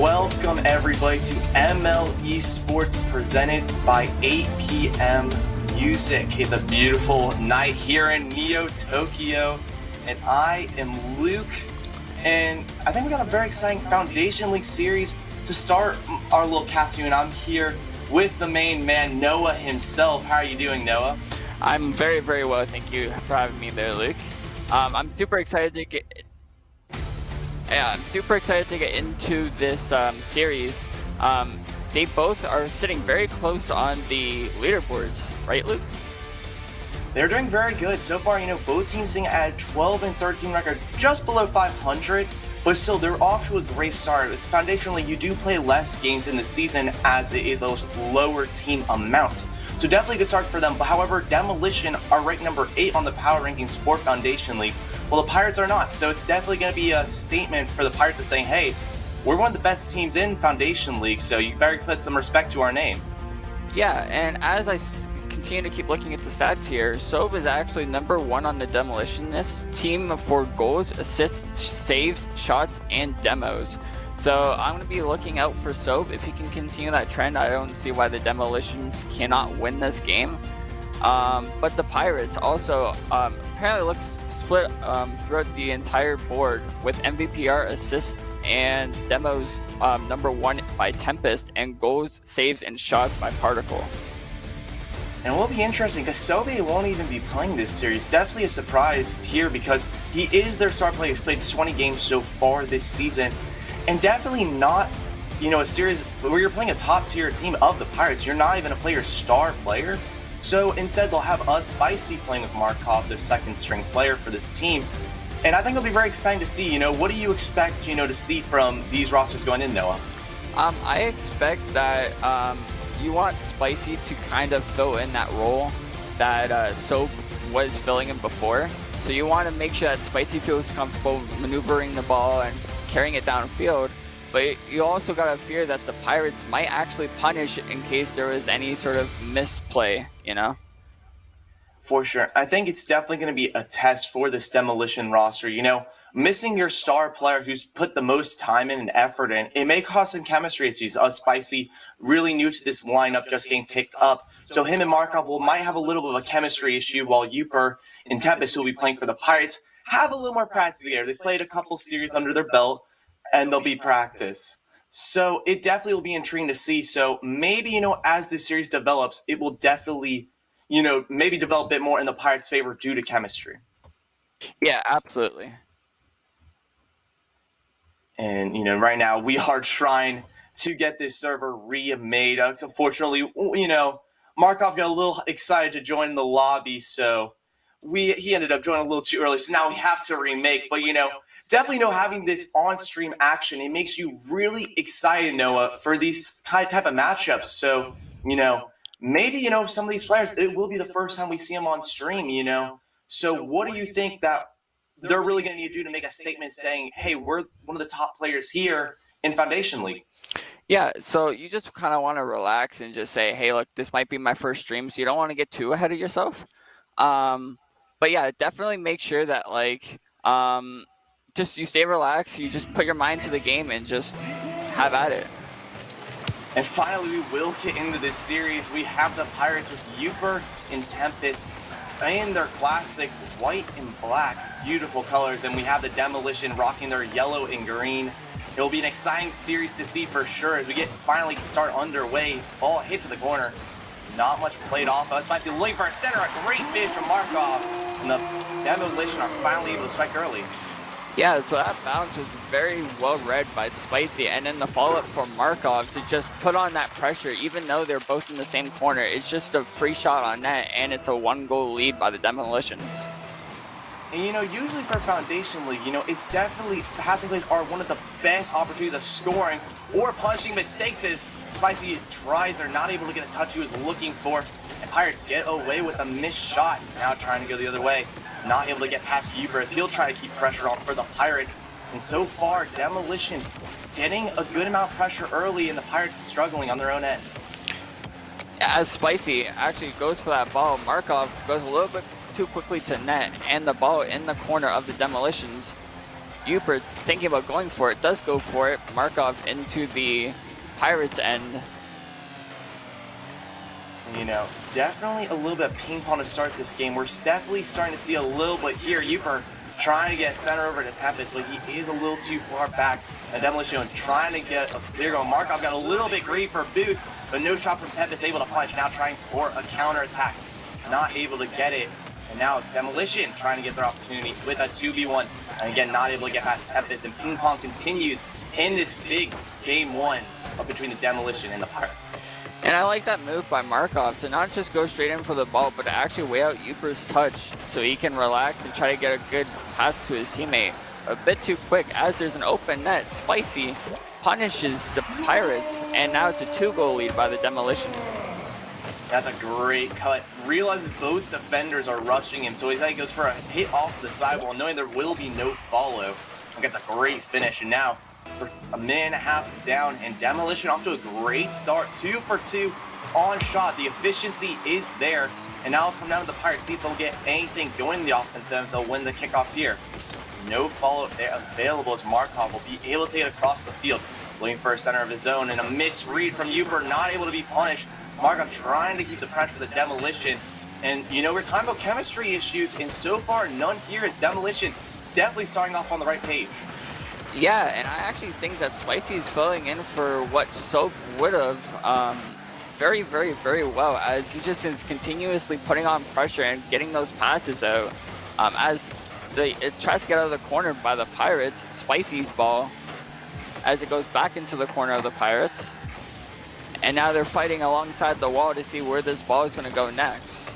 Welcome everybody to MLE Sports presented by 8 p.m. Music. It's a beautiful night here in Neo Tokyo, and I am Luke, and I think we got a very exciting Foundation League series to start our little cast, and I'm here with the main man, Noah himself. How are you doing, Noah? I'm very, very well. Thank you for having me there, Luke. I'm super excited to get into this series. They both are sitting very close on the leaderboards, right, Luke? They're doing very good. So far, both teams sitting at a 12 and 13 record, just below 500, but still, they're off to a great start. As Foundation League, you do play less games in the season as it is a lower team amount. So definitely a good start for them. But however, Demolition are ranked number 8 on the power rankings for Foundation League. Well, the Pirates are not, so it's definitely going to be a statement for the Pirates to saying, hey, we're one of the best teams in Foundation League, so you better put some respect to our name. Yeah, and as I continue to keep looking at the stats here, Sove is actually number 1 on the Demolitionist team for goals, assists, saves, shots, and demos. So I'm going to be looking out for Sove. If he can continue that trend, I don't see why the Demolitions cannot win this game. But the Pirates also apparently looks split throughout the entire board, with MVPR, assists, and demos number 1 by Tempest, and goals, saves, and shots by Particle. And it will be interesting because Sobe won't even be playing this series. Definitely a surprise here because he is their star player. He's played 20 games so far this season, and definitely not, a series where you're playing a top tier team of the Pirates. You're not even a player star player. So instead, they'll have us Spicy playing with Markov, their second string player for this team. And I think it'll be very exciting to see, what do you expect, to see from these rosters going in, Noah? I expect that you want Spicy to kind of fill in that role that Soap was filling in before. So you want to make sure that Spicy feels comfortable maneuvering the ball and carrying it downfield. But you also got to fear that the Pirates might actually punish in case there was any sort of misplay, For sure. I think it's definitely going to be a test for this Demolition roster. Missing your star player who's put the most time in and effort in, it may cause some chemistry issues. Spicy, really new to this lineup, just getting picked up. So him and Markov might have a little bit of a chemistry issue, while Uper and Tempest, who will be playing for the Pirates, have a little more practice together. They've played a couple series under their belt, and they'll be practice. So it definitely will be intriguing to see. So maybe, as this series develops, it will definitely, maybe develop a bit more in the Pirates' favor due to chemistry. Yeah, absolutely. And, right now we are trying to get this server remade. Unfortunately, Markov got a little excited to join the lobby, so he ended up joining a little too early. So now we have to remake. But, definitely having this on-stream action, it makes you really excited, Noah, for these type of matchups. So, maybe, some of these players, it will be the first time we see them on stream, So what do you think that they're really going to need to do to make a statement saying, hey, we're one of the top players here in Foundation League? Yeah, so you just kind of want to relax and just say, hey, look, this might be my first stream, so you don't want to get too ahead of yourself. But yeah, definitely make sure that, just you stay relaxed, you just put your mind to the game and just have at it. And finally, we will get into this series. We have the Pirates with Uper and Tempest in their classic white and black, beautiful colors. And we have the Demolition rocking their yellow and green. It will be an exciting series to see for sure as we get finally start underway. Ball hit to the corner. Not much played off. Spicy looking for a center. A great fish from Markov. And the Demolition are finally able to strike early. Yeah, so that bounce was very well read by Spicy, and then the follow-up for Markov to just put on that pressure, even though they're both in the same corner. It's just a free shot on net, and it's a 1-goal lead by the Demolitions. And usually for Foundation League, it's definitely, passing plays are one of the best opportunities of scoring or punishing mistakes as Spicy tries or not able to get a touch he was looking for. And Pirates get away with a missed shot, now trying to go the other way. Not able to get past Uber as he'll try to keep pressure on for the Pirates. And so far, Demolition getting a good amount of pressure early and the Pirates struggling on their own end. As Spicy actually goes for that ball, Markov goes a little bit too quickly to net, and the ball in the corner of the Demolitions. Uper, thinking about going for it, does go for it. Markov into the Pirates end. You know, definitely a little bit of ping pong to start this game. We're definitely starting to see a little bit here. Uper trying to get center over to Tempest, but he is a little too far back. And Demolition trying to get a clear goal. Markov got a little bit greedy for a boost, but no shot from Tempest, able to punch. Now trying for a counter attack, not able to get it. And now Demolition trying to get their opportunity with a 2v1. And again, not able to get past Tempest. And ping pong continues in this big game one between the Demolition and the Pirates. And I like that move by Markov to not just go straight in for the ball, but to actually weigh out Uper's touch so he can relax and try to get a good pass to his teammate. A bit too quick as there's an open net. Spicy punishes the Pirates, and now it's a 2-goal lead by the Demolitionists. That's a great cut. Realizes both defenders are rushing him, so he goes for a hit off to the sidewall, knowing there will be no follow. And gets a great finish, and now for a minute and a half down, and Demolition off to a great start. 2 for 2 on shot. The efficiency is there, and now it'll come down to the Pirates, see if they'll get anything going in the offense, and if they'll win the kickoff here. No follow available as Markov will be able to get across the field, looking for a center of his own, and a misread from Uper, not able to be punished. Markov trying to keep the pressure for the Demolition, and you know, we're talking about chemistry issues, and so far none here. It's Demolition definitely starting off on the right page. Yeah, and I actually think that Spicy is filling in for what Soap would have very, very, very well, as he just is continuously putting on pressure and getting those passes out. As it tries to get out of the corner by the Pirates, Spicy's ball, as it goes back into the corner of the Pirates. And now they're fighting alongside the wall to see where this ball is going to go next.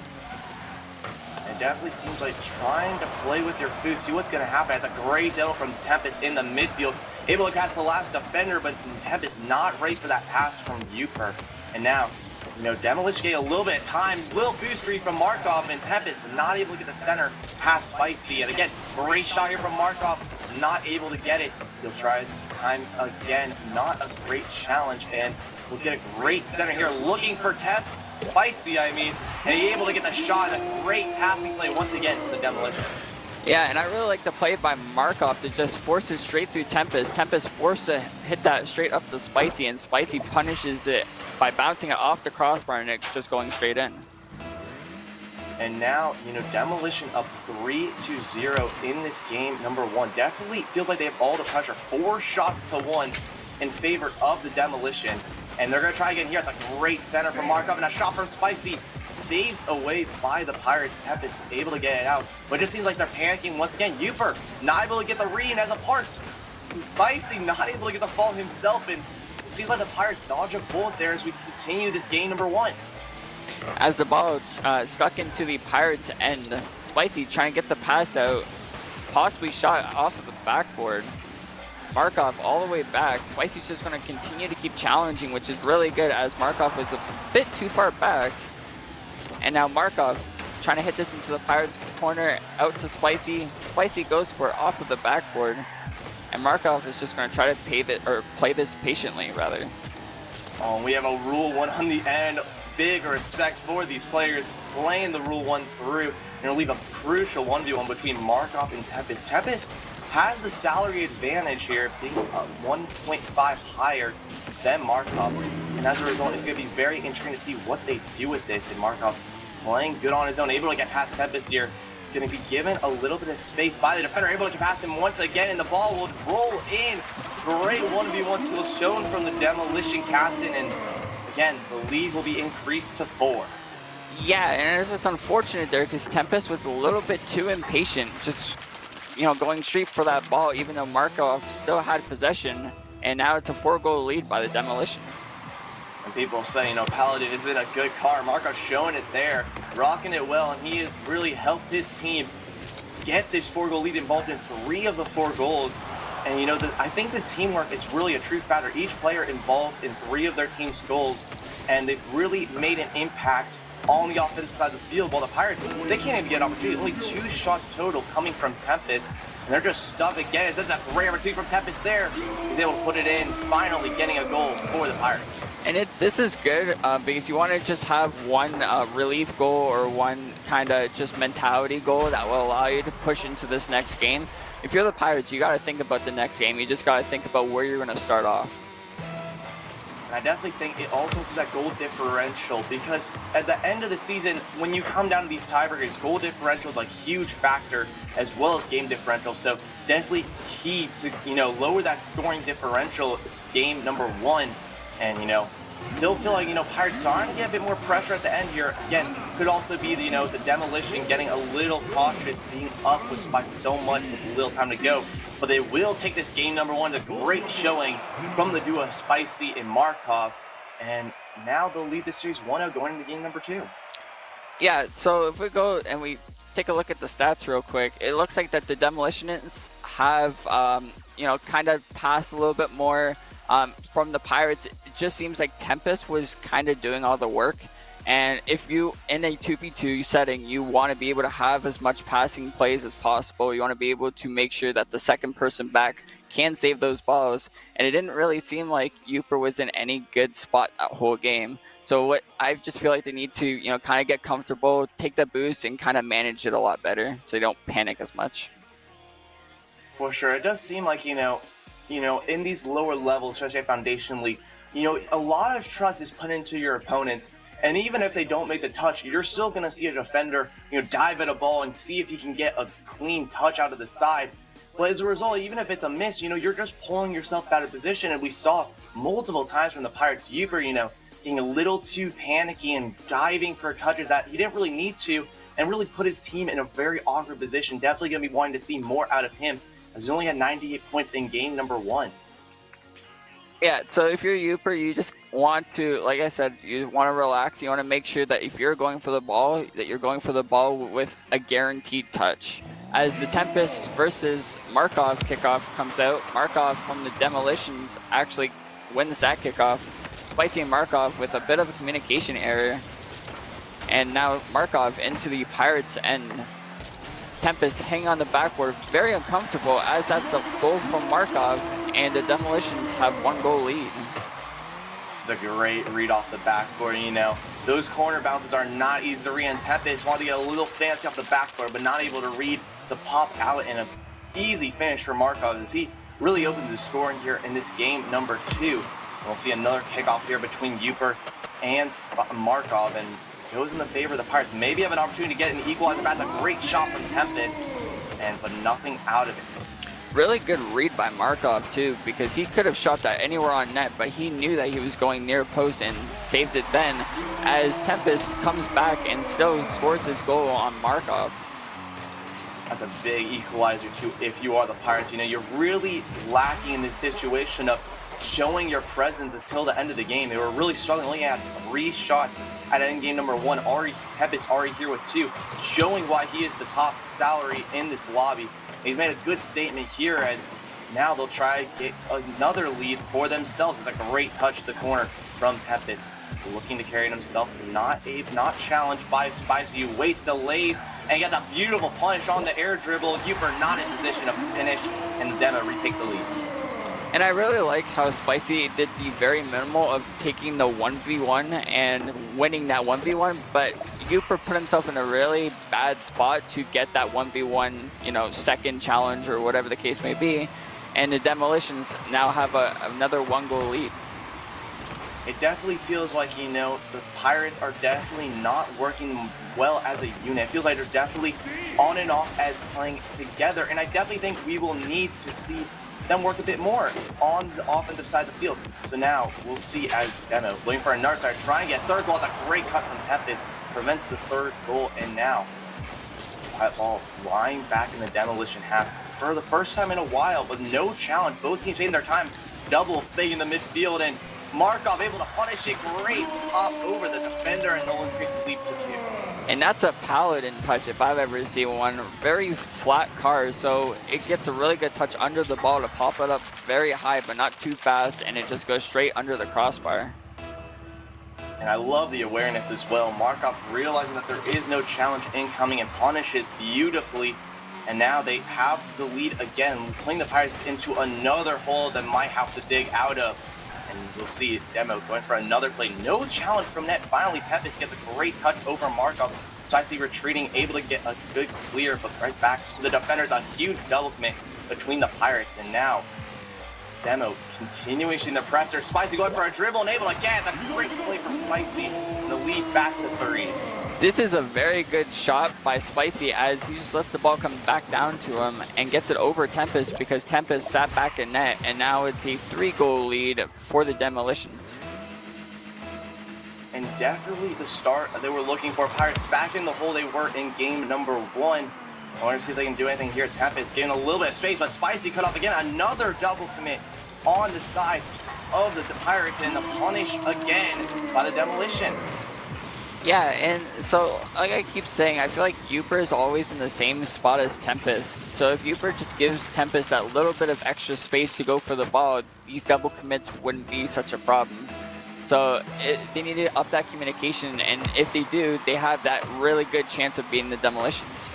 It definitely seems like trying to play with your food, see what's going to happen. It's a great deal from Tempest in the midfield, able to pass the last defender, but Tempest not ready for that pass from Uper. And now, you know, Demolition getting a little bit of time, little boost read from Markov, and Tempest not able to get the center past Spicy. And again, great shot here from Markov, not able to get it. He'll try this time again, not a great challenge, and we'll get a great center here, looking for Spicy, and he able to get the shot. A great passing play once again for the Demolition. Yeah, and I really like the play by Markov to just force it straight through Tempest. Tempest forced to hit that straight up to Spicy, and Spicy punishes it by bouncing it off the crossbar, and it's just going straight in. And now, you know, Demolition up 3-0 in this game number one. Definitely feels like they have all the pressure. 4 shots to 1 in favor of the Demolition. And they're going to try again here. It's a great center from Markov, and a shot from Spicy. Saved away by the Pirates. Tempest able to get it out. But it just seems like they're panicking once again. Uper not able to get the read, and as a part, Spicy not able to get the fall himself. And it seems like the Pirates dodge a bullet there as we continue this game number one. As the ball stuck into the Pirates' end, Spicy trying to get the pass out, possibly shot off of the backboard. Markov all the way back. Spicy's just going to continue to keep challenging, which is really good, as Markov was a bit too far back. And now Markov trying to hit this into the Pirates' corner, out to Spicy. Spicy goes for it off of the backboard, and Markov is just going to try to play this patiently, rather. We have a Rule 1 on the end. Big respect for these players playing the Rule 1 through. Going to leave a crucial 1v1 between Markov and Tempest. Tempest has the salary advantage here, being 1.5 higher than Markov. And as a result, it's going to be very interesting to see what they do with this. And Markov playing good on his own, able to get past Tempest here. Going to be given a little bit of space by the defender, able to get past him once again, and the ball will roll in. Great 1v1 steal shown from the Demolition captain, and again, the lead will be increased to 4. Yeah, and it's unfortunate there because Tempest was a little bit too impatient, just going straight for that ball, even though Markov still had possession, and now it's a 4-goal lead by the Demolitions. And people say, Paladin is in a good car. Markov's showing it there, rocking it well, and he has really helped his team get this 4-goal lead, involved in 3 of the 4 goals. And I think the teamwork is really a true factor. Each player involved in 3 of their team's goals, and they've really made an impact on the offensive side of the field, while the Pirates, they can't even get an opportunity. Only 2 shots total coming from Tempest, and they're just stuck again. That's a great opportunity from Tempest there. He's able to put it in, finally getting a goal for the Pirates. And this is good because you want to just have one relief goal or one kind of just mentality goal that will allow you to push into this next game. If you're the Pirates, you got to think about the next game. You just got to think about where you're going to start off. And I definitely think it also is that goal differential, because at the end of the season, when you come down to these tiebreakers, goal differential is a huge factor as well as game differential. So definitely key to, lower that scoring differential is game number 1. And, still feel like, Pirates starting to get a bit more pressure at the end here. Again, could also be the, the Demolition getting a little cautious, being up by so much with little time to go. But they will take this game number 1. A great showing from the duo Spicy and Markov. And now they'll lead the series 1-0 going into game number 2. Yeah, so if we go and we take a look at the stats real quick, it looks like that the Demolitionists have, kind of passed a little bit more from the Pirates. It just seems like Tempest was kind of doing all the work. And if you, in a 2v2 setting, you want to be able to have as much passing plays as possible. You want to be able to make sure that the second person back can save those balls. And it didn't really seem like Uper was in any good spot that whole game. So what I just feel like they need to, kind of get comfortable, take the boost, and kind of manage it a lot better so they don't panic as much. For sure. It does seem like, in these lower levels, especially at Foundation League, a lot of trust is put into your opponents. And even if they don't make the touch, you're still going to see a defender, dive at a ball and see if he can get a clean touch out of the side. But as a result, even if it's a miss, you're just pulling yourself out of position. And we saw multiple times from the Pirates, Uper, getting a little too panicky and diving for touches that he didn't really need to, and really put his team in a very awkward position. Definitely going to be wanting to see more out of him, as he only had 98 points in game number 1. Yeah, so if you're Uper, you just want to, like I said, you want to relax. You want to make sure that if you're going for the ball, that you're going for the ball with a guaranteed touch. As the Tempest versus Markov kickoff comes out, Markov from the Demolitions actually wins that kickoff. Spicy and Markov with a bit of a communication error. And now Markov into the Pirates end. Tempest hang on the backboard, very uncomfortable, as that's a goal from Markov, and the Demolitions have 1 goal lead. It's a great read off the backboard. Those corner bounces are not easy to read, and Tempest wanted to get a little fancy off the backboard, but not able to read the pop out, and an easy finish for Markov as he really opens the scoring here in this game number 2. We'll see another kickoff here between Uper and Markov, and goes in the favor of the Pirates. Maybe have an opportunity to get an equalizer. That's a great shot from Tempest, but nothing out of it. Really good read by Markov too, because he could have shot that anywhere on net, but he knew that he was going near post and saved it then, as Tempest comes back and still scores his goal on Markov. That's a big equalizer too if you are the Pirates. You're really lacking in this situation of showing your presence until the end of the game. They were really struggling. Only had 3 shots at end game number 1. Tempest already here with 2, showing why he is the top salary in this lobby. And he's made a good statement here, as now they'll try to get another lead for themselves. It's a great touch to the corner from Tempest, looking to carry it himself. Not challenged by Spicy, who waits, delays, and he gets a beautiful punish on the air dribble. Uper not in position to finish, and the Demo retake the lead. And I really like how Spicy did the very minimal of taking the 1v1 and winning that 1v1, but Uper put himself in a really bad spot to get that 1v1, second challenge or whatever the case may be, and the Demolitions now have another 1 goal lead. It definitely feels like, the Pirates are definitely not working well as a unit. It feels like they're definitely on and off as playing together, and I definitely think we will need to see them work a bit more on the offensive side of the field. So now we'll see as Demo waiting for another side, trying to get 3rd goal. It's a great cut from Tempest, prevents the 3rd goal, and now that ball lying back in the Demolition half for the first time in a while with no challenge. Both teams taking their time, double fake in the midfield, and Markov able to punish it. Great pop over the defender, and they'll increase the lead to 2. And that's a Paladin touch if I've ever seen one. Very flat car, so it gets a really good touch under the ball to pop it up very high, but not too fast, and it just goes straight under the crossbar. And I love the awareness as well. Markov realizing that there is no challenge incoming and punishes beautifully. And now they have the lead again, putting the Pirates into another hole that might have to dig out of. And we'll see Demo going for another play. No challenge from net. Finally, Tempest gets a great touch over Markov. Spicy retreating, able to get a good clear, but right back to the defenders. A huge double commit between the Pirates. And now Demo continuing the pressure. Spicy going for a dribble and able to get a great play from Spicy. And the lead back to 3. This is a very good shot by Spicy as he just lets the ball come back down to him and gets it over Tempest because Tempest sat back in net, and now it's a 3-goal lead for the Demolitions. And definitely the start they were looking for. Pirates back in the hole they were in game number 1. I want to see if they can do anything here. Tempest getting a little bit of space, but Spicy cut off again. Another double commit on the side of the Pirates, and the punish again by the Demolition. Yeah, and so like I keep saying, I feel like Uper is always in the same spot as Tempest. So if Uper just gives Tempest that little bit of extra space to go for the ball, these double commits wouldn't be such a problem. So they need to up that communication, and if they do, they have that really good chance of beating the Demolitions.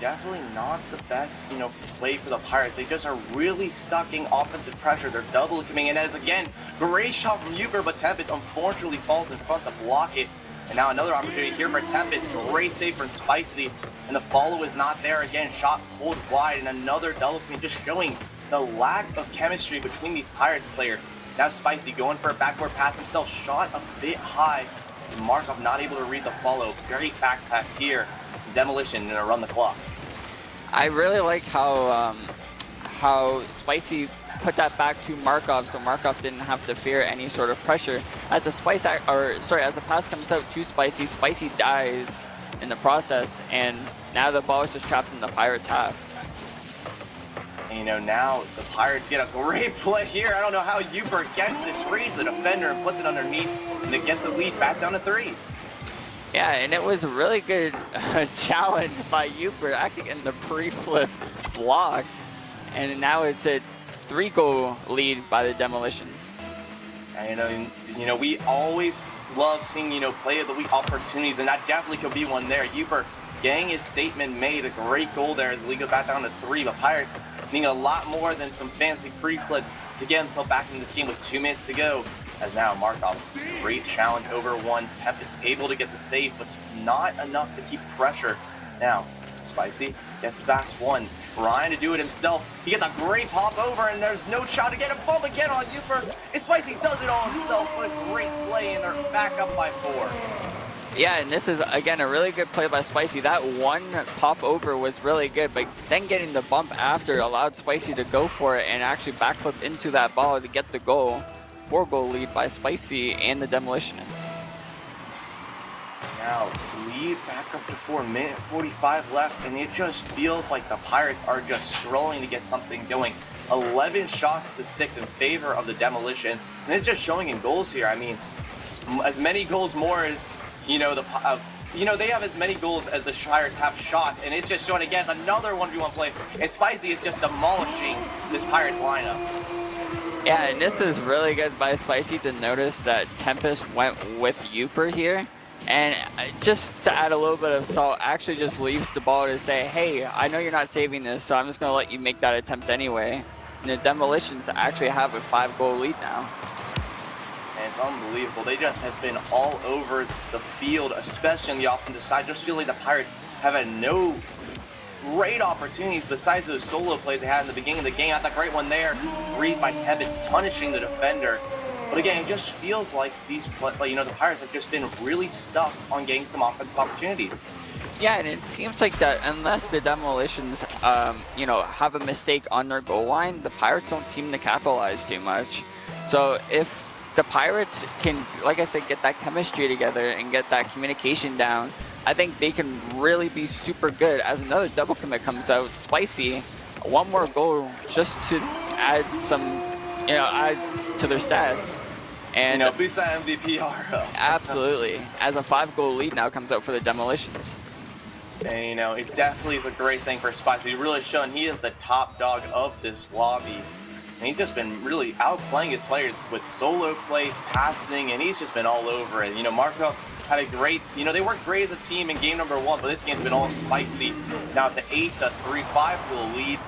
Definitely not the best, play for the Pirates. They just are really stuck in offensive pressure. They're double coming in as again, great shot from Uber, but Tempest unfortunately falls in front to block it. And now another opportunity here for Tempest. Great save from Spicy, and the follow is not there again. Shot pulled wide, and another double commit, just showing the lack of chemistry between these Pirates players. Now Spicy going for a backward pass himself, shot a bit high. Markov not able to read the follow. Great back pass here. Demolition and run the clock. I really like how Spicy put that back to Markov, so Markov didn't have to fear any sort of pressure. As a pass comes out to Spicy, Spicy dies in the process, and now the ball is just trapped in the Pirates' half. And now the Pirates get a great play here. I don't know how Uber gets this, reads the defender and puts it underneath, and they get the lead back down to 3. Yeah, and it was a really good challenge by Uber, actually getting the pre-flip block. And now it's a 3-goal lead by the Demolitions. And we always love seeing, play of the week opportunities, and that definitely could be one there. Uber getting his statement made, a great goal there as the league goes back down to 3. But Pirates needing a lot more than some fancy pre-flips to get himself back in this game with 2 minutes to go. As now Markov, great challenge over 1. Tempest able to get the save, but not enough to keep pressure. Now, Spicy gets past 1, trying to do it himself. He gets a great pop over, and there's no shot to get a bump again on Uper. And Spicy does it all himself with a great play, and they're back up by 4. Yeah, and this is, again, a really good play by Spicy. That one pop over was really good, but then getting the bump after allowed Spicy to go for it and actually backflip into that ball to get the goal. 4-goal lead by Spicy and the Demolitions. Now, lead back up to 4, minute 45 left, and it just feels like the Pirates are just strolling to get something going. 11 shots to 6 in favor of the Demolition, and it's just showing in goals here. I mean, as many goals more as, they have as many goals as the Pirates have shots, and it's just showing again another 1v1 play, and Spicy is just demolishing this Pirates lineup. Yeah, and this is really good by Spicy to notice that Tempest went with Uper here. And just to add a little bit of salt, actually just leaves the ball to say, hey, I know you're not saving this, so I'm just going to let you make that attempt anyway. And the Demolitions actually have a 5-goal lead now. And it's unbelievable. They just have been all over the field, especially on the offensive side. Just feel like the Pirates have had no great opportunities besides those solo plays they had in the beginning of the game. That's a great one there. Read by Tempest punishing the defender. But again, it just feels like the Pirates have just been really stuck on getting some offensive opportunities. Yeah, and it seems like that unless the Demolitions, have a mistake on their goal line, the Pirates don't seem to capitalize too much. So if the Pirates can, like I said, get that chemistry together and get that communication down, I think they can really be super good. As another double commit comes out, Spicy, one more goal just to add some, add to their stats. And boost that MVP aura. Absolutely. As a 5-goal lead now comes out for the Demolitions. And, it definitely is a great thing for Spicy. Really showing he is the top dog of this lobby. and he's just been really outplaying his players with solo plays, passing, and he's just been all over it. Markov had a great, they worked great as a team in game number 1, but this game's been all spicy. It's now to 8-3, 5 for the lead,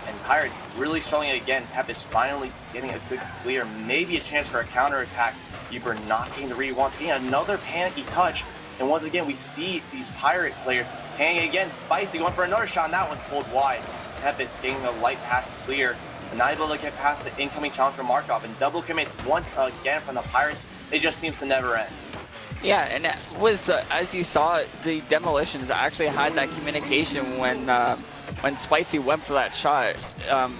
and Pirates really struggling again. Tempest finally getting a good clear, maybe a chance for a counterattack. Uber not getting the read he wants, getting another panicky touch. And once again, we see these Pirate players hanging again. Spicy going for another shot, and that one's pulled wide. Tempest getting the light pass clear, but not able to get past the incoming challenge from Markov. And double commits once again from the Pirates. It just seems to never end. Yeah, and it was, as you saw, the Demolitions actually had that communication when Spicy went for that shot.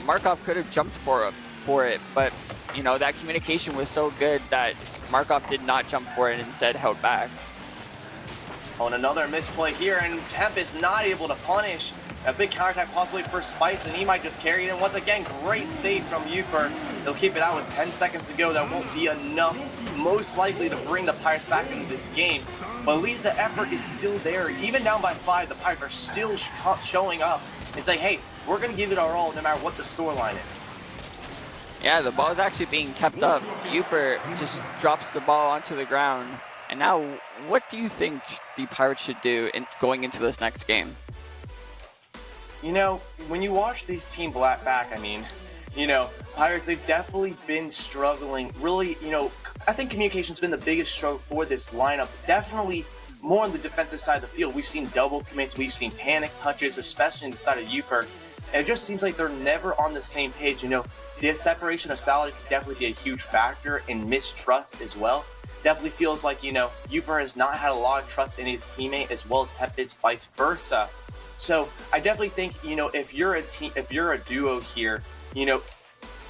Markov could have jumped for it, but that communication was so good that Markov did not jump for it and instead held back. On another misplay here, and Tempest not able to punish. A big counterattack possibly for Spice, and he might just carry it. And once again, great save from Uper. They'll keep it out with 10 seconds to go. That won't be enough, most likely, to bring the Pirates back into this game. But at least the effort is still there. Even down by 5, the Pirates are still showing up and saying, hey, we're going to give it our all no matter what the scoreline is. Yeah, the ball is actually being kept up. Uper just drops the ball onto the ground. And now, what do you think the Pirates should do going into this next game? When you watch these team back, Pirates, they've definitely been struggling. Really, I think communication's been the biggest struggle for this lineup. Definitely more on the defensive side of the field. We've seen double commits, we've seen panic touches, especially on the side of Uper. And it just seems like they're never on the same page. The separation of salary could definitely be a huge factor in mistrust as well. Definitely feels like, Uper has not had a lot of trust in his teammate as well as Tempest, vice versa. So I definitely think, if you're a duo here,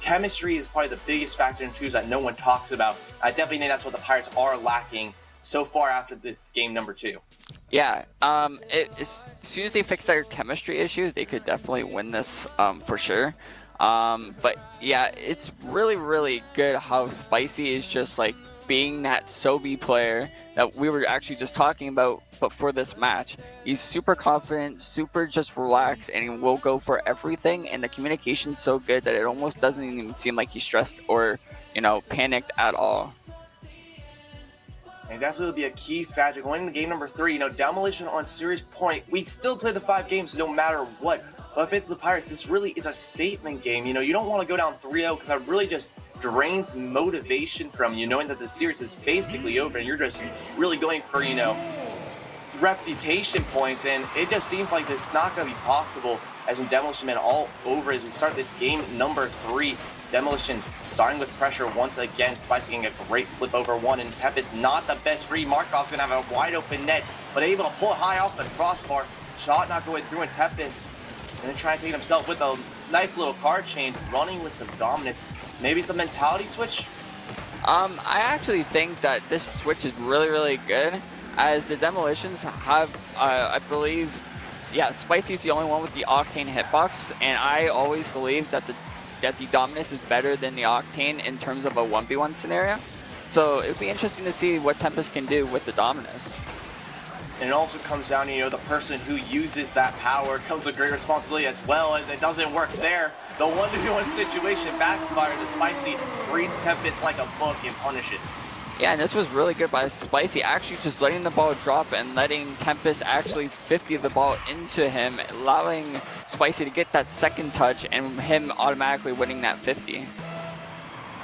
chemistry is probably the biggest factor in twos that no one talks about. I definitely think that's what the Pirates are lacking so far after this game number 2. Yeah, as soon as they fix their chemistry issue, they could definitely win this for sure. But yeah, it's really, really good how Spicy is just like being that Sobi player that we were actually just talking about, but for this match. He's super confident, super just relaxed, and he will go for everything, and the communication's so good that it almost doesn't even seem like he's stressed or, panicked at all. And definitely will be a key factor going into game number 3. Demolition on serious point. We still play the 5 games no matter what. But if it's the Pirates, this really is a statement game. You don't want to go down 3-0 because that really just drains motivation from you, knowing that the series is basically over and you're just really going for, reputation points. And it just seems like this is not going to be possible as in Demolition Man all over as we start this game number 3. Demolition starting with pressure once again. Spicy getting a great flip over one, and Tempest not the best free. Markov's going to have a wide open net, but able to pull it high off the crossbar. Shot not going through, and Tempest going to try and take it himself with a nice little card change, running with the dominance. Maybe it's a mentality switch? I actually think that this switch is really, really good, as the Demolitions have, I believe, yeah, Spicy's the only one with the Octane hitbox, and I always believe that the Dominus is better than the Octane in terms of a 1v1 scenario. So it'd be interesting to see what Tempest can do with the Dominus. And it also comes down to, the person who uses that power comes with great responsibility as well, as it doesn't work there. The 1v1 situation backfires as Spicy reads Tempest like a book and punishes. Yeah, and this was really good by Spicy, actually just letting the ball drop and letting Tempest actually 50 the ball into him, allowing Spicy to get that second touch and him automatically winning that 50.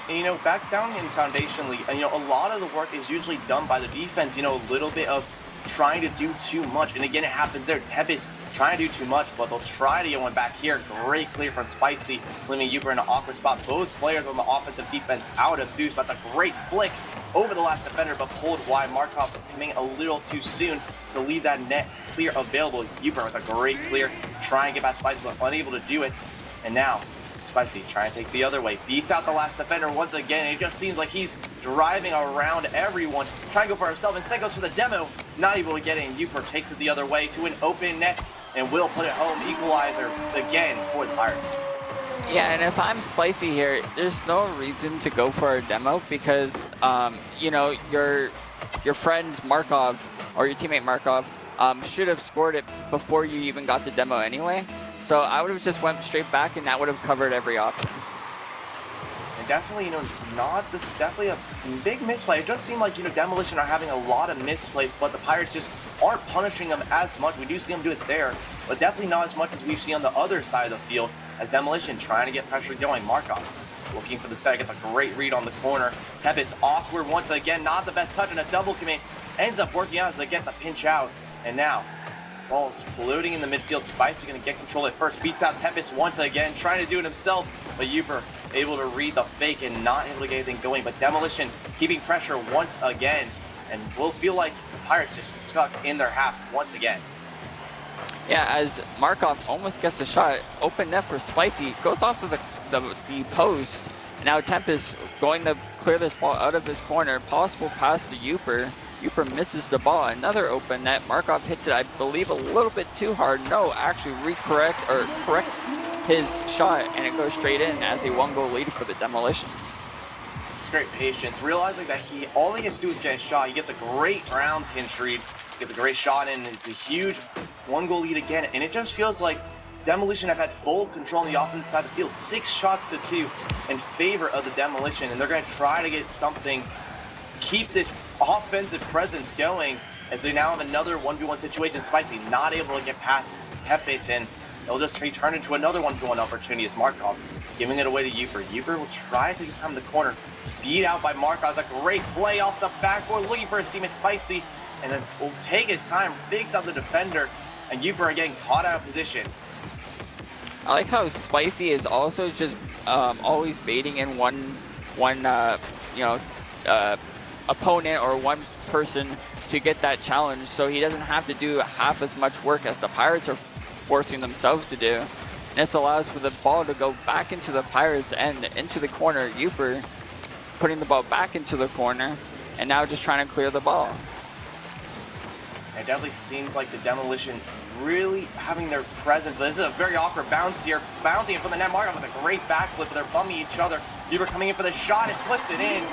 And, back down in foundationally, a lot of the work is usually done by the defense, a little bit of trying to do too much. And again, it happens there. Tempest trying to do too much, but they'll try to get one back here. Great clear from Spicy, leaving Uber in an awkward spot. Both players on the offensive defense out of boost, but it's a great flick over the last defender, but pulled wide. Markov coming a little too soon to leave that net clear available. Uber with a great clear, trying to get past Spicy, but unable to do it. And now, Spicy trying to take the other way. Beats out the last defender once again. It just seems like he's driving around everyone, trying to go for himself. Instead goes for the demo, not able to get it. And Uper takes it the other way to an open net and will put it home. Equalizer again for the Pirates. Yeah, and if I'm Spicy here, there's no reason to go for a demo because, your friend Markov or your teammate Markov should have scored it before you even got the demo anyway. So I would have just went straight back and that would have covered every option. definitely, definitely a big misplay. It does seem like, Demolition are having a lot of misplays, but the Pirates just aren't punishing them as much. We do see them do it there, but definitely not as much as we've seen on the other side of the field as Demolition trying to get pressure going. Markov looking for the set, gets a great read on the corner. Tempest awkward once again, not the best touch, and a double commit ends up working out as they get the pinch out. And now, ball's floating in the midfield. Spicy going to get control at first, beats out Tempest once again, trying to do it himself, but Uper able to read the fake and not able to get anything going. But Demolition keeping pressure once again, and will feel like the Pirates just stuck in their half once again. Yeah, as Markov almost gets a shot, open net for Spicy, goes off of the post, and now Tempest going to clear this ball out of his corner, possible pass to Uper. Uper misses the ball, another open net. Markov hits it, I believe, a little bit too hard. No, actually corrects his shot, and it goes straight in as a 1-goal lead for the Demolitions. It's great patience, realizing that all he has to do is get a shot. He gets a great round pinch read, gets a great shot in, it's a huge 1-goal lead again, and it just feels like Demolition have had full control on the offensive side of the field, 6 shots to 2 in favor of the Demolition, and they're going to try to get something, keep this offensive presence going, as they now have another 1v1 situation. Spicy not able to get past Tempest, and they'll just return into another 1v1 opportunity as Markov giving it away to Uper. Uper will try to take his time in the corner, beat out by Markov. It's a great play off the backboard, looking for his teammate Spicy, and then will take his time, bigs out the defender, and Uper again caught out of position. I like how Spicy is also just always baiting in one opponent or one person to get that challenge, so he doesn't have to do half as much work as the Pirates are forcing themselves to do. And this allows for the ball to go back into the Pirates' end, into the corner. Uper putting the ball back into the corner, and now just trying to clear the ball. It definitely seems like the Demolition really having their presence, but this is a very awkward bounce here, bouncing in from the net. Markov with a great backflip, but they're bumming each other. Uber coming in for the shot and puts it in.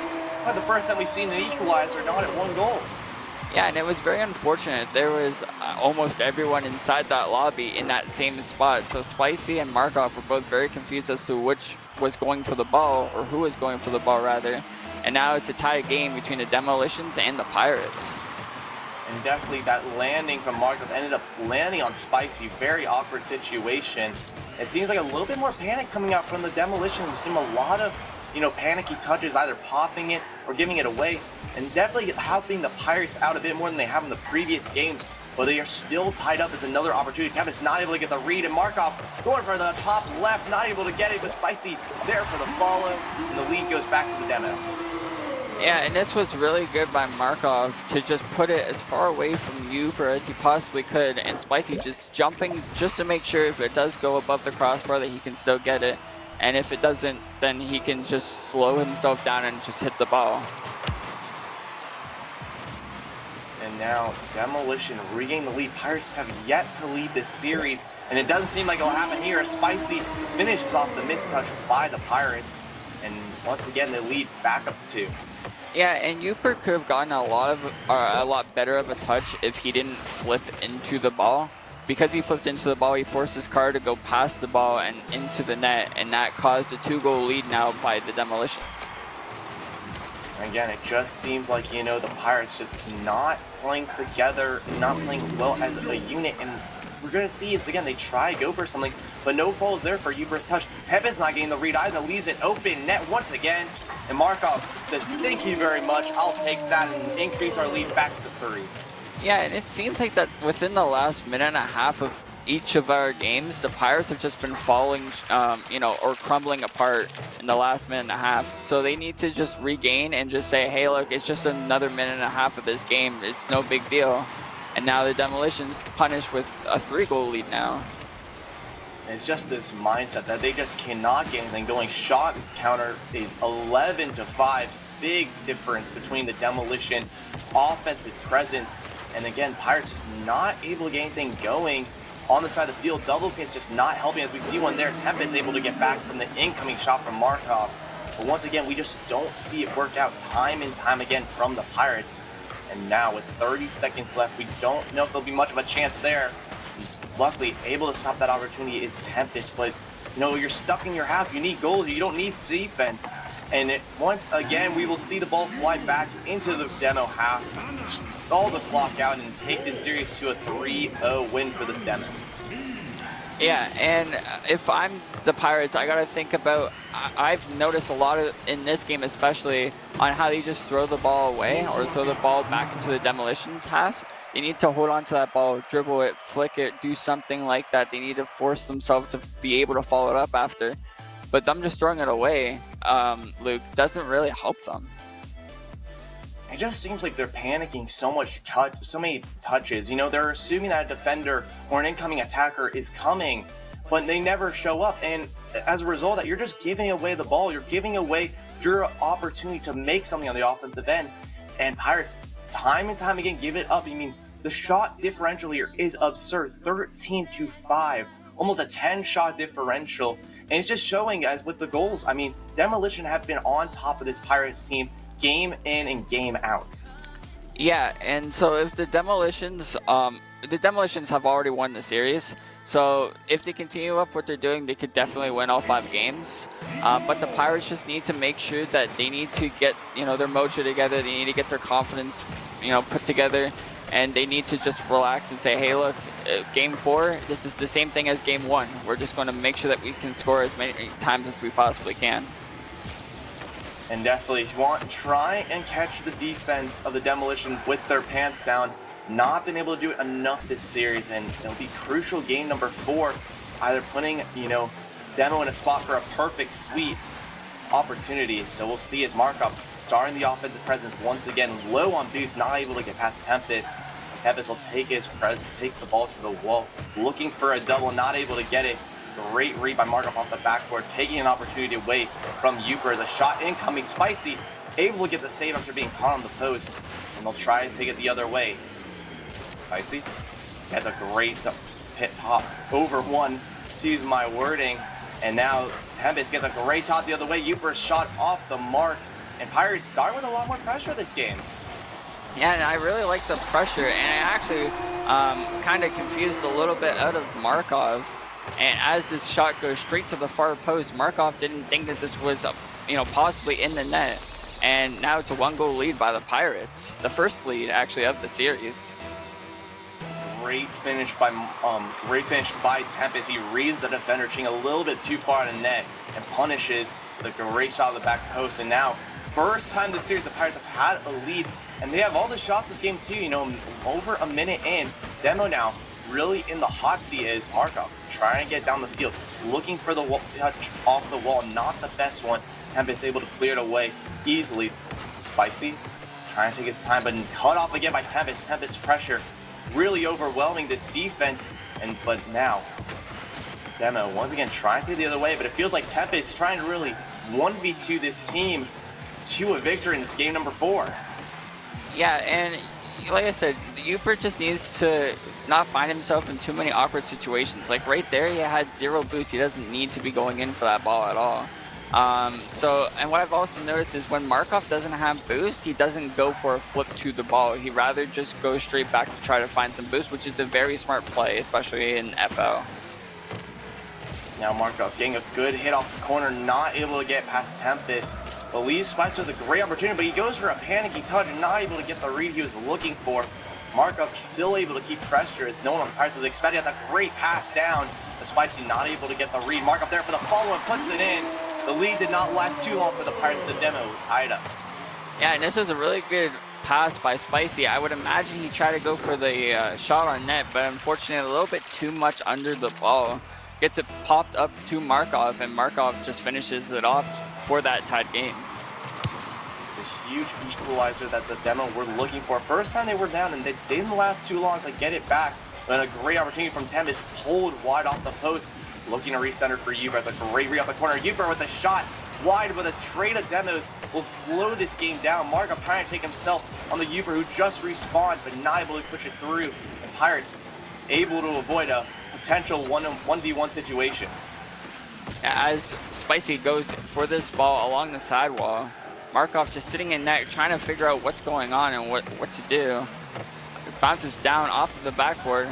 But the first time we've seen an equalizer, not at 1 goal. Yeah, and it was very unfortunate. There was almost everyone inside that lobby in that same spot. So Spicy and Markov were both very confused as to which was going for the ball, or who was going for the ball rather. And now it's a tie game between the Demolitions and the Pirates. And definitely that landing from Markov ended up landing on Spicy. Very awkward situation. It seems like a little bit more panic coming out from the Demolition. We've seen a lot of, panicky touches, either popping it or giving it away, and definitely helping the Pirates out a bit more than they have in the previous games. But they are still tied up as another opportunity. Tempest not able to get the read, and Markov going for the top left, not able to get it, but Spicy there for the follow, and the lead goes back to the Demo. Yeah, and this was really good by Markov to just put it as far away from Uper as he possibly could, and Spicy just jumping just to make sure if it does go above the crossbar that he can still get it, and if it doesn't, then he can just slow himself down and just hit the ball. And now Demolition regain the lead. Pirates have yet to lead this series, and it doesn't seem like it'll happen here. Spicy finishes off the mistouch by the Pirates, and once again they lead back up to 2. Yeah, and Uper could have gotten a lot better of a touch if he didn't flip into the ball. Because he flipped into the ball, he forced his car to go past the ball and into the net, and that caused a 2-goal lead now by the Demolitions. Again, it just seems like, the Pirates just not playing together, not playing well as a unit, and we're going to see is, again, they try to go for something, but no falls there for Uber's touch. Tempest not getting the read either, leaves it open net once again, and Markov says, thank you very much, I'll take that and increase our lead back to 3. Yeah, and it seems like that within the last minute and a half of each of our games, the Pirates have just been falling, or crumbling apart in the last minute and a half. So they need to just regain and just say, hey, look, it's just another minute and a half of this game. It's no big deal. And now the Demolition's punished with a 3-goal lead now. It's just this mindset that they just cannot get anything going. Shot counter is 11-5. Big difference between the Demolition offensive presence, and again, Pirates just not able to get anything going on the side of the field. Double is just not helping, as we see one there. Tempest is able to get back from the incoming shot from Markov, but once again, we just don't see it work out time and time again from the Pirates. And now with 30 seconds left, we don't know if there'll be much of a chance there. Luckily, able to stop that opportunity is Tempest, but you're stuck in your half. You need goals. You don't need defense. And once again, we will see the ball fly back into the demo half, stall the clock out, and take this series to a 3-0 win for the demo. Yeah, and if I'm the Pirates, I gotta think about. I've noticed a lot of in this game, especially on how they just throw the ball away or throw the ball back into the Demolition's half. They need to hold on to that ball, dribble it, flick it, do something like that. They need to force themselves to be able to follow it up after. But them just throwing it away, Luke, doesn't really help them. It just seems like they're panicking so many touches. You know, they're assuming that a defender or an incoming attacker is coming, but they never show up. And as a result of that, you're just giving away the ball. You're giving away your opportunity to make something on the offensive end. And Pirates, time and time again, give it up. I mean, the shot differential here is absurd. 13-5, almost a 10-shot differential. And it's just showing, guys, with the goals. I mean, Demolition have been on top of this Pirates team game in and game out. Yeah, and so if the Demolitions have already won the series. So if they continue up what they're doing, they could definitely win all 5 games. But the Pirates just need to make sure that they need to get, their mojo together. They need to get their confidence, put together. And they need to just relax and say, hey, look, game 4, this is the same thing as game 1. We're just going to make sure that we can score as many times as we possibly can. And definitely try and catch the defense of the Demolition with their pants down. Not been able to do it enough this series, and it'll be crucial game number 4, either putting, Demo in a spot for a perfect sweep opportunity. So we'll see as Markov starting the offensive presence once again, low on boost, not able to get past Tempest. Tempest will take the ball to the wall, looking for a double, not able to get it. Great read by Markov off the backboard, taking an opportunity away from Uper. The shot incoming, Spicy able to get the save after being caught on the post, and they'll try and take it the other way. Spicy has a great pit top over one, excuse my wording, and now Tempest gets a great top the other way. Uper's shot off the mark, and Pirates start with a lot more pressure this game. Yeah, and I really like the pressure, and I actually kind of confused a little bit out of Markov. And as this shot goes straight to the far post, Markov didn't think that this was, possibly in the net. And now it's a 1-goal lead by the Pirates. The first lead, actually, of the series. Great finish by Tempest. He reads the defender, cheating a little bit too far in the net, and punishes the great shot of the back post. And now, first time this series, the Pirates have had a lead, and they have all the shots this game too. Over a minute in, Demo now really in the hot seat is Markov, trying to get down the field, looking for the touch off the wall, not the best one. Tempest able to clear it away easily. Spicy trying to take his time, but cut off again by Tempest. Tempest pressure really overwhelming this defense, but now Demo once again trying to take it the other way, but it feels like Tempest trying to really 1v2 this team to a victory in this game number 4. Yeah, and like I said, Uper just needs to not find himself in too many awkward situations. Like right there, he had 0 boost. He doesn't need to be going in for that ball at all. And what I've also noticed is when Markov doesn't have boost, he doesn't go for a flip to the ball. He rather just goes straight back to try to find some boost, which is a very smart play, especially in FO. Now Markov getting a good hit off the corner, not able to get past Tempest. But leaves Spicer with a great opportunity, but he goes for a panicky touch and not able to get the read he was looking for. Markov still able to keep pressure as no one on the Pirates was expecting. That's a great pass down. The Spicy not able to get the read. Markov there for the follow and puts it in. The lead did not last too long for the Pirates. The Demo tied up. Yeah, and this was a really good pass by Spicy. I would imagine he tried to go for the shot on net, but unfortunately a little bit too much under the ball. Gets it popped up to Markov, and Markov just finishes it off for that tied game. It's a huge equalizer that the Demo were looking for. First time they were down, and they didn't last too long as they get it back. But a great opportunity from Tempest, pulled wide off the post. Looking to recenter for Uber. It's a great read off the corner. Uber with a shot wide, but a trade of Demos will slow this game down. Markov trying to take himself on the Uber, who just respawned, but not able to push it through. And Pirates able to avoid a potential 1v1 situation. As Spicy goes for this ball along the sidewall, Markov just sitting in net trying to figure out what's going on and what to do. It bounces down off of the backboard,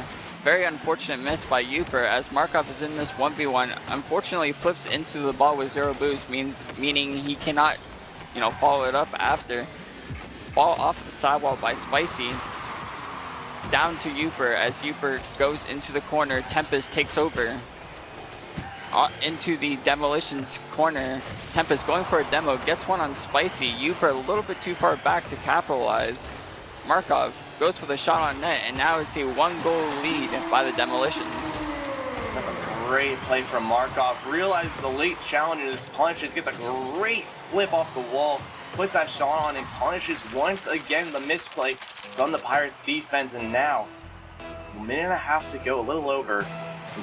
very unfortunate miss by Uper as Markov is in this 1v1. Unfortunately, flips into the ball with 0 boost, meaning he cannot, follow it up after. Ball off the sidewall by Spicy. Down to Uper as Uper goes into the corner. Tempest takes over. Into the Demolition's corner. Tempest going for a demo, gets one on Spicy. Uper a little bit too far back to capitalize. Markov goes for the shot on net, and now it's a 1-goal lead by the Demolitions. That's a great play from Markov. Realizes the late challenge in his punishes, gets a great flip off the wall, puts that shot on and punishes once again the misplay from the Pirates defense. And now, a minute and a half to go, a little over.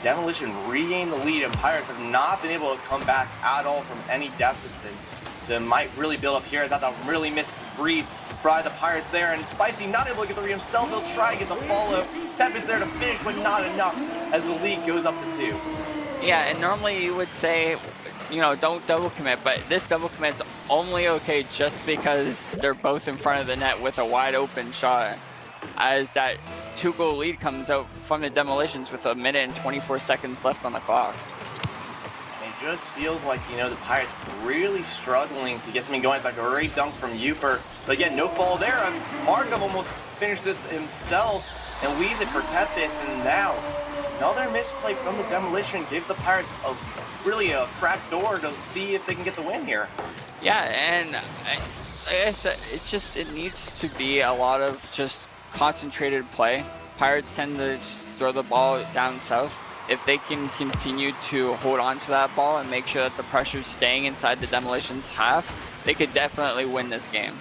Demolition regained the lead, and Pirates have not been able to come back at all from any deficits. So it might really build up here, as that's a really missed read by the Pirates there. And Spicy not able to get the read himself. He'll try and get the follow. Tempest there to finish, but not enough as the lead goes up to 2. Yeah, and normally you would say, don't double commit, but this double commit's only okay just because they're both in front of the net with a wide open shot, as that 2-goal lead comes out from the Demolitions with a minute and 24 seconds left on the clock. It just feels like, the Pirates really struggling to get something going. It's a great dunk from Uper, but again, no fall there. Markov almost finished it himself and leaves it for Tempest, and now another misplay from the Demolition gives the Pirates really a cracked door to see if they can get the win here. Yeah, and like I said, it needs to be a lot of just concentrated play. Pirates tend to just throw the ball down south. If they can continue to hold on to that ball and make sure that the pressure's staying inside the Demolition's half, they could definitely win this game.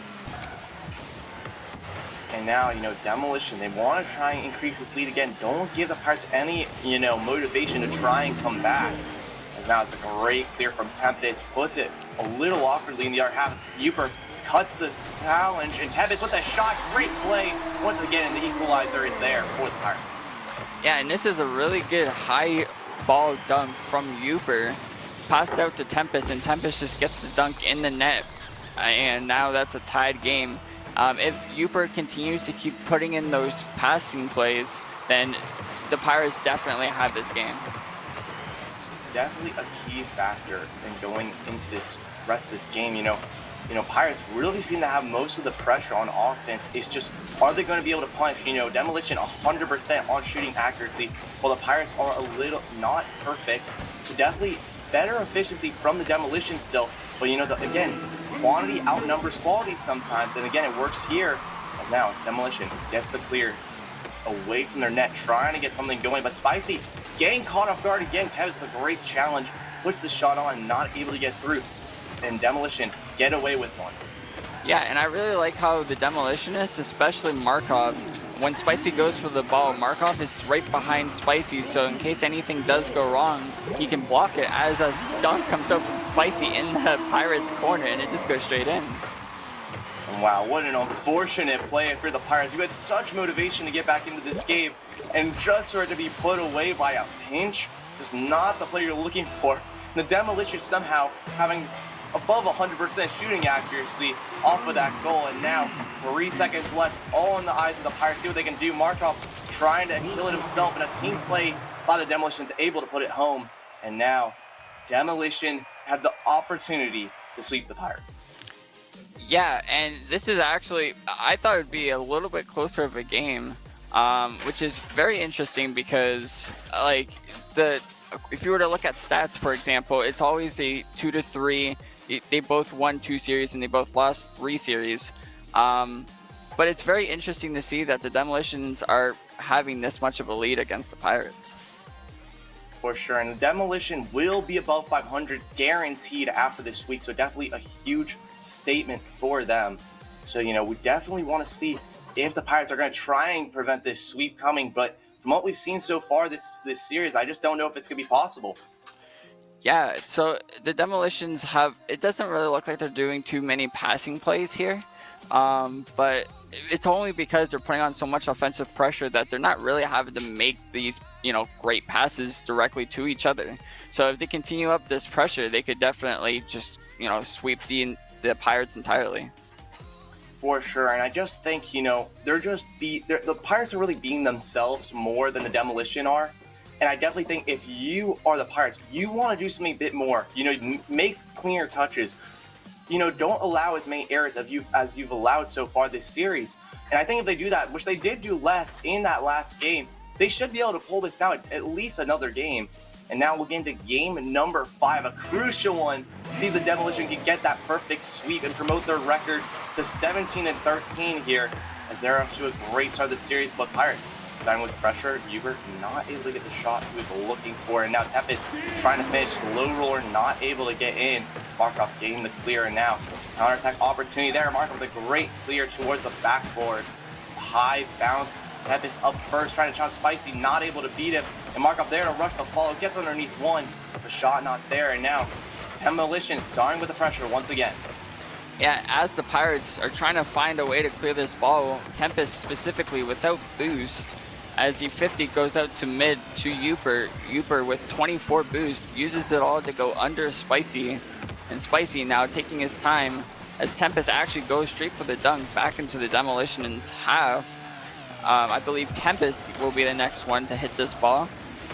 And now, Demolition, they want to try and increase this lead again. Don't give the Pirates any, motivation to try and come back. As now it's a great clear from Tempest, puts it a little awkwardly in the other half. Uper cuts the challenge, and Tempest with that shot, great play once again, and the equalizer is there for the Pirates. Yeah, and this is a really good high ball dunk from Uper. Passed out to Tempest, and Tempest just gets the dunk in the net, and now that's a tied game. If Uper continues to keep putting in those passing plays, then the Pirates definitely have this game. Definitely a key factor in going into this rest of this game. Pirates really seem to have most of the pressure on offense. It's just, are they going to be able to punch? Demolition 100% on shooting accuracy, while the Pirates are a little not perfect. So definitely better efficiency from the Demolition still. But again, quantity outnumbers quality sometimes, and again, it works here. As now Demolition gets the clear away from their net, trying to get something going, but Spicy getting caught off guard again. Tempest with a great challenge, puts the shot on, not able to get through, and Demolition get away with one. Yeah, and I really like how the Demolitionists, especially Markov, when Spicy goes for the ball, Markov is right behind Spicy, so in case anything does go wrong, he can block it as a dunk comes out from Spicy in the Pirates' corner, and it just goes straight in. Wow, what an unfortunate play for the Pirates. You had such motivation to get back into this game, and just for it to be put away by a pinch, just not the play you're looking for. The Demolition somehow having above 100% shooting accuracy off of that goal, and now 3 seconds left, all in the eyes of the Pirates. See what they can do. Markov trying to kill it himself, and a team play by the Demolition's able to put it home, and now Demolition have the opportunity to sweep the Pirates. Yeah, and this is actually, I thought it would be a little bit closer of a game, which is very interesting because, if you were to look at stats, for example, it's always a 2-3. They both won 2 series and they both lost 3 series. But it's very interesting to see that the Demolitions are having this much of a lead against the Pirates. For sure, and the Demolition will be above 500 guaranteed after this week, so definitely a huge statement for them. So, we definitely want to see if the Pirates are going to try and prevent this sweep coming, but from what we've seen so far this series, I just don't know if it's going to be possible. Yeah, so the Demolitions it doesn't really look like they're doing too many passing plays here, but it's only because they're putting on so much offensive pressure that they're not really having to make these, great passes directly to each other. So if they continue up this pressure, they could definitely just, sweep the Pirates entirely. For sure, and I just think, the Pirates are really being themselves more than the Demolition are. And I definitely think if you are the Pirates, you want to do something a bit more. Make cleaner touches. Don't allow as many errors as you've allowed so far this series. And I think if they do that, which they did do less in that last game, they should be able to pull this out at least another game. And now we'll get into game number 5, a crucial one. See if the Demolition can get that perfect sweep and promote their record to 17-13 here, as they're off to a great start of the series. But Pirates starting with pressure. Hubert not able to get the shot he was looking for, and now Tempest trying to finish. Low roller not able to get in. Markov getting the clear, and now counterattack opportunity there. Markov with a great clear towards the backboard. High bounce. Tempest up first, trying to challenge Spicy, not able to beat him. And Markov there to rush the follow, gets underneath one. The shot not there, and now Demolition starting with the pressure once again. Yeah, as the Pirates are trying to find a way to clear this ball, Tempest specifically without boost, as E50 goes out to mid to Uper. Uper with 24 boost uses it all to go under Spicy, and Spicy now taking his time as Tempest actually goes straight for the dunk back into the Demolition's half. I believe Tempest will be the next one to hit this ball.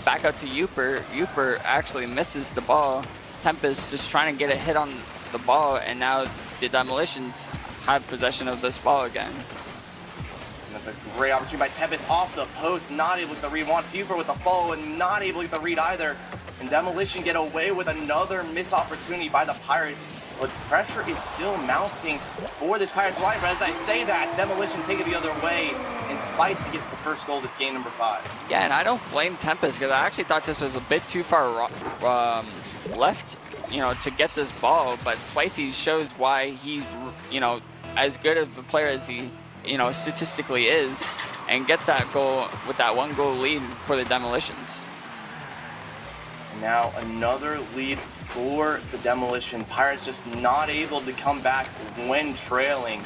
Back out to Uper. Uper actually misses the ball. Tempest just trying to get a hit on the ball, and now the Demolitions have possession of this ball again. And that's a great opportunity by Tempest off the post, not able to read. Wants Uper with the follow and not able to read either. And Demolition get away with another missed opportunity by the Pirates. But pressure is still mounting for this Pirates line. But as I say that, Demolition take it the other way, and Spicy gets the first goal of this game number 5. Yeah, and I don't blame Tempest, because I actually thought this was a bit too far left, to get this ball. But Spicy shows why he's, as good of a player as he, statistically is, and gets that goal with that 1-goal lead for the Demolitions. Now another lead for the Demolition. Pirates just not able to come back when trailing.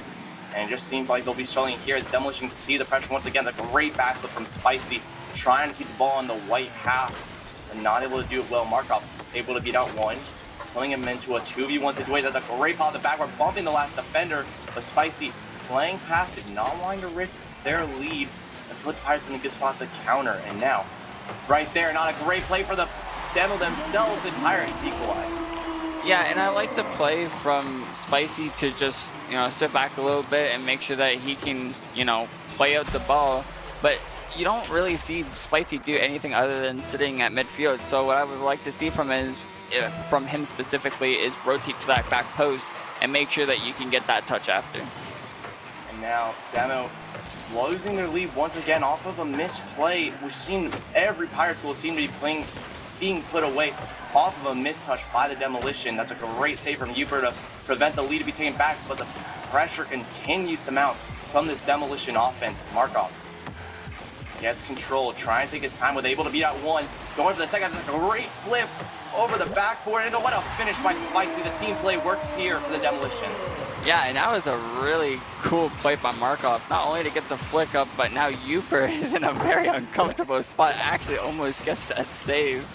And it just seems like they'll be struggling here as Demolition continue the pressure once again. The great backflip from Spicy, trying to keep the ball in the white half, but not able to do it well. Markov able to beat out one, pulling him into a 2v1 situation. That's a great pop the backward, bumping the last defender. But Spicy playing past it, not wanting to risk their lead and put the Pirates in a good spot to counter. And now, right there, not a great play for the Demo themselves, and Pirates equalize. Yeah, and I like the play from Spicy to just, sit back a little bit and make sure that he can, play out the ball. But you don't really see Spicy do anything other than sitting at midfield. So what I would like to see from him specifically is rotate to that back post and make sure that you can get that touch after. And now Demo losing their lead once again off of a misplay. We've seen every Pirates goal seem to be being put away off of a mistouch by the Demolition. That's a great save from Uper to prevent the lead to be taken back, but the pressure continues to mount from this Demolition offense. Markov gets control, trying to take his time, with able to beat out one. Going for the second, that's a great flip over the backboard, and what a finish by Spicy. The team play works here for the Demolition. Yeah, and that was a really cool play by Markov, not only to get the flick up, but now Uper is in a very uncomfortable spot, actually almost gets that save.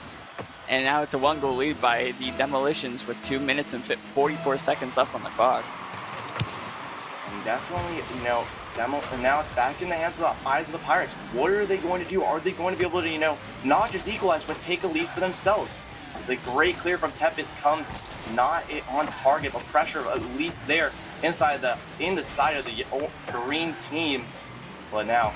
And now it's a 1-goal lead by the Demolitions with 2 minutes and 44 seconds left on the clock. And definitely, and now it's back in the hands of the eyes of the Pirates. What are they going to do? Are they going to be able to, not just equalize, but take a lead for themselves? As a great clear from Tempest comes, not on target, but pressure at least there in the side of the green team. But now,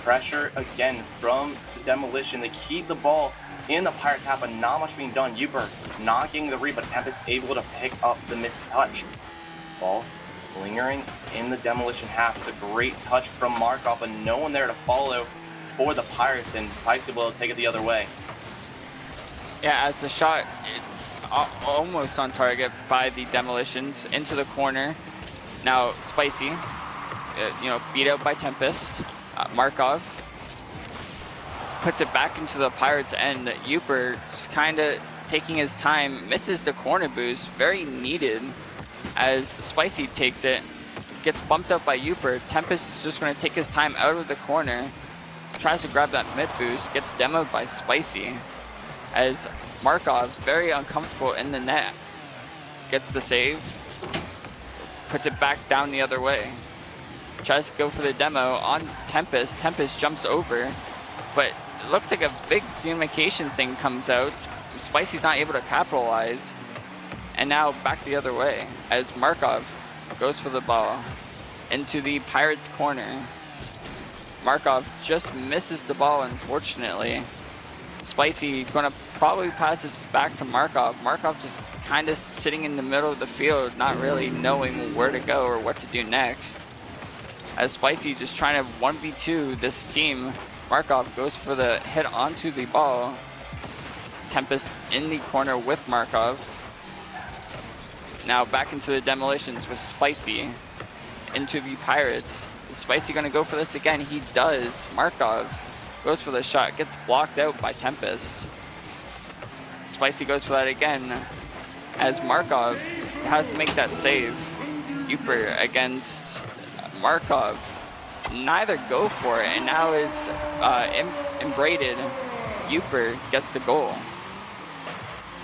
pressure again from the Demolition. They keep the ball in the Pirates half, but not much being done. Uber not getting the read, but Tempest able to pick up the missed touch. Ball lingering in the Demolition half. It's a great touch from Markov, but no one there to follow for the Pirates, and Spicy will take it the other way. Yeah, as the shot almost on target by the Demolitions into the corner. Now Spicy, beat out by Tempest. Markov puts it back into the Pirates' end. Uper just kind of taking his time, misses the corner boost, very needed, as Spicy takes it, gets bumped up by Uper. Tempest is just going to take his time out of the corner, tries to grab that mid boost, gets demoed by Spicy, as Markov, very uncomfortable in the net, gets the save, puts it back down the other way. tries to go for the demo on Tempest. Tempest jumps over, but it looks like a big communication thing comes out. Spicy's not able to capitalize. And now back the other way as Markov goes for the ball into the Pirates corner. Markov just misses the ball, unfortunately. Spicy gonna probably pass this back to Markov. Markov just kind of sitting in the middle of the field, not really knowing where to go or what to do next. As Spicy just trying to 1v2 this team. Markov goes for the hit onto the ball. Tempest in the corner with Markov. Now back into the Demolitions with Spicy into the Pirates. Is Spicy gonna go for this again? He does. Markov goes for the shot, gets blocked out by Tempest. Spicy goes for that again as Markov has to make that save. Uper against Markov. Neither go for it, and now it's embraided. Uper gets the goal.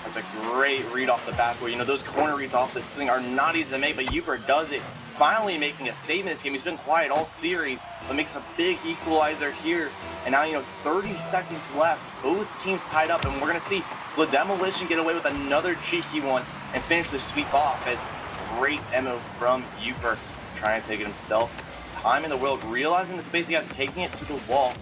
That's a great read off the backboard. You know, those corner reads off this thing are not easy to make, but Uper does it. Finally making a statement in this game. He's been quiet all series, but makes a big equalizer here. And now, you know, 30 seconds left. Both teams tied up, and we're going to see the Demolition get away with another cheeky one and finish the sweep off as great MO from Uper. Trying to take it himself. Time in the world, realizing the space he has, taking it to the wall.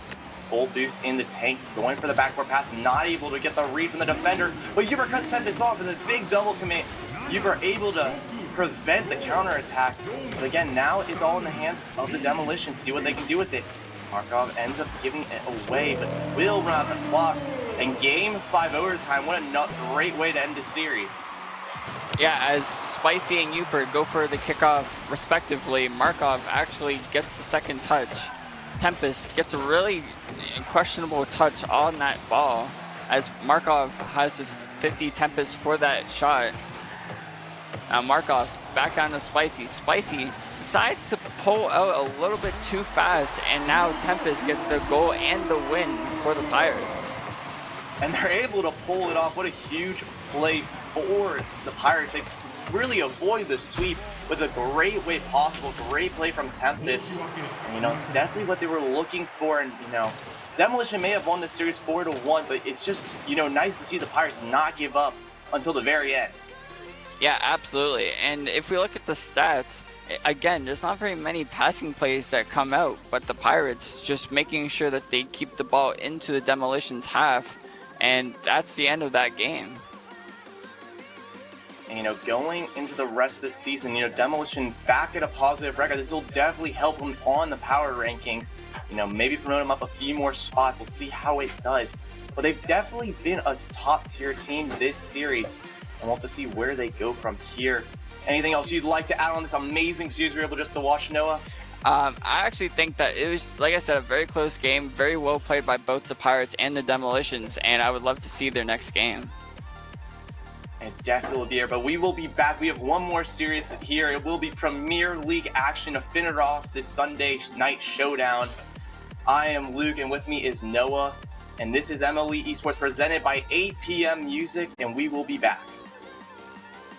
Full boost in the tank, going for the backboard pass, not able to get the read from the defender, but Uber cuts Tempest off with a big double commit. Uber able to prevent the counterattack, but again, now it's all in the hands of the Demolition. See what they can do with it. Markov ends up giving it away, but will run out the clock. And game 5 overtime, what a great way to end the series. Yeah, as Spicy and Uper go for the kickoff respectively, Markov actually gets the second touch. Tempest gets a really questionable touch on that ball as Markov has the 50 Tempest for that shot. Now Markov back down to Spicy. Spicy decides to pull out a little bit too fast, and now Tempest gets the goal and the win for the Pirates. And they're able to pull it off. What a huge play for the Pirates. They really avoid the sweep with a great way possible. Great play from Tempest. And, you know, it's definitely what they were looking for. And, you know, Demolition may have won this series 4-1, but it's just, you know, nice to see the Pirates not give up until the very end. Yeah, absolutely. And if we look at the stats, again, there's not very many passing plays that come out, but the Pirates just making sure that they keep the ball into the Demolition's half, and that's the end of that game. And, you know, going into the rest of the season, you know, Demolition back at a positive record. This will definitely help them on the power rankings. You know, maybe promote them up a few more spots. We'll see how it does. But they've definitely been a top-tier team this series. And we'll have to see where they go from here. Anything else you'd like to add on this amazing series we were able just to watch, Noah? I actually think that it was, like I said, a very close game, very well played by both the Pirates and the Demolitions, and I would love to see their next game. It definitely will be here, but we will be back. We have one more series here. It will be Premier League action to finish off this Sunday night showdown. I am Luke, and with me is Noah, and this is MLE Esports presented by 8 PM Music, and we will be back.